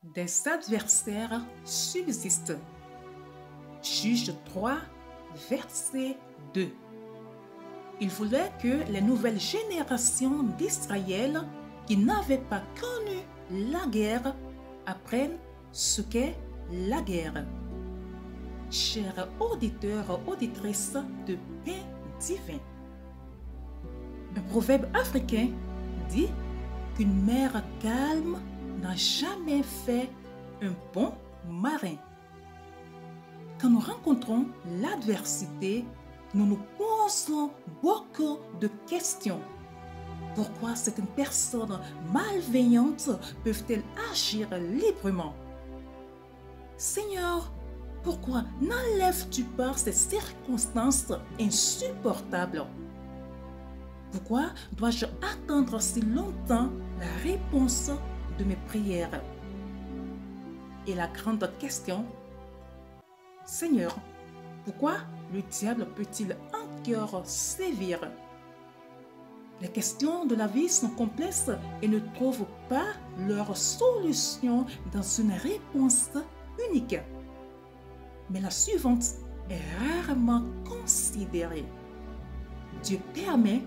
Des adversaires subsistent. Juge 3, verset 2. Il voulait que les nouvelles générations d'Israël qui n'avaient pas connu la guerre apprennent ce qu'est la guerre. Chers auditeurs, auditrices de Pain Divin, un proverbe africain dit qu'une mer calme n'a jamais fait un bon marin. Quand nous rencontrons l'adversité, nous nous posons beaucoup de questions. Pourquoi certaines personnes malveillantes peuvent-elles agir librement? Seigneur, pourquoi n'enlèves-tu pas ces circonstances insupportables? Pourquoi dois-je attendre si longtemps la réponse de mes prières? Et la grande question, Seigneur, pourquoi le diable peut-il encore sévir? Les questions de la vie sont complexes et ne trouvent pas leur solution dans une réponse unique. Mais la suivante est rarement considérée. Dieu permet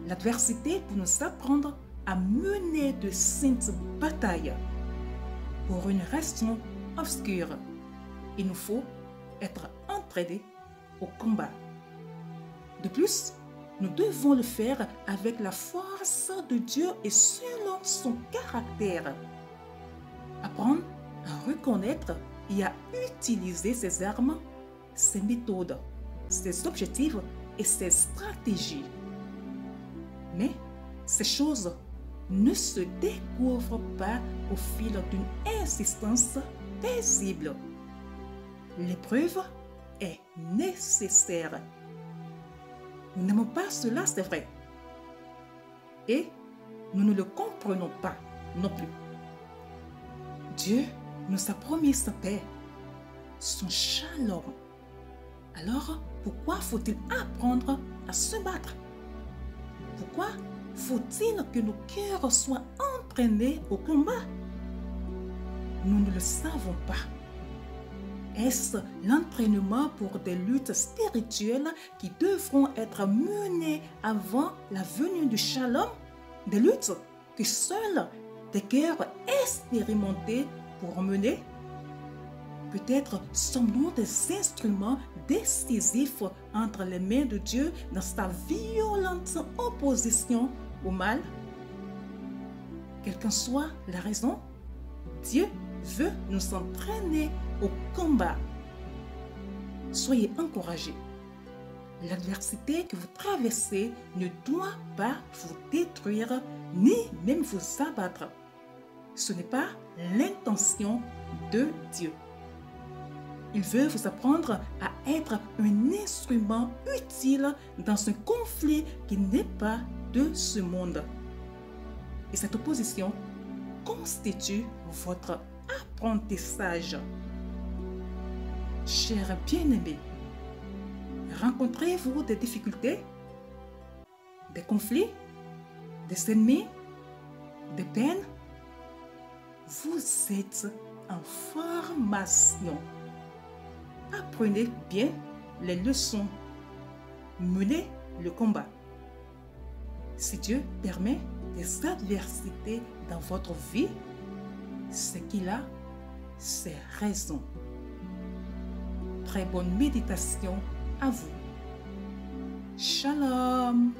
l'adversité pour nous apprendre à mener de saintes batailles. Pour une raison obscure, il nous faut être entraînés au combat. De plus, nous devons le faire avec la force de Dieu et selon son caractère. Apprendre à reconnaître et à utiliser ses armes, ses méthodes, ses objectifs et ses stratégies. Mais ces choses ne se découvrent pas au fil d'une insistance paisible. L'épreuve est nécessaire. Nous n'aimons pas cela, c'est vrai. Et nous ne le comprenons pas non plus. Dieu nous a promis sa paix, son shalom. Alors, pourquoi faut-il apprendre à se battre? Pourquoi faut-il que nos cœurs soient entraînés au combat? Nous ne le savons pas. Est-ce l'entraînement pour des luttes spirituelles qui devront être menées avant la venue du shalom? Des luttes que seuls des cœurs expérimentés pourront mener? Peut-être sommes-nous des instruments décisifs entre les mains de Dieu dans sa violente opposition au mal? Quelle qu'en soit la raison, Dieu veut nous entraîner au combat. Soyez encouragés. L'adversité que vous traversez ne doit pas vous détruire ni même vous abattre. Ce n'est pas l'intention de Dieu. Il veut vous apprendre à être un instrument utile dans un conflit qui n'est pas de ce monde. Et cette opposition constitue votre apprentissage. Chers bien-aimés, rencontrez-vous des difficultés, des conflits, des ennemis, des peines? Vous êtes en formation. Apprenez bien les leçons. Menez le combat. Si Dieu permet des adversités dans votre vie, c'est qu'il a ses raisons. Très bonne méditation à vous. Shalom.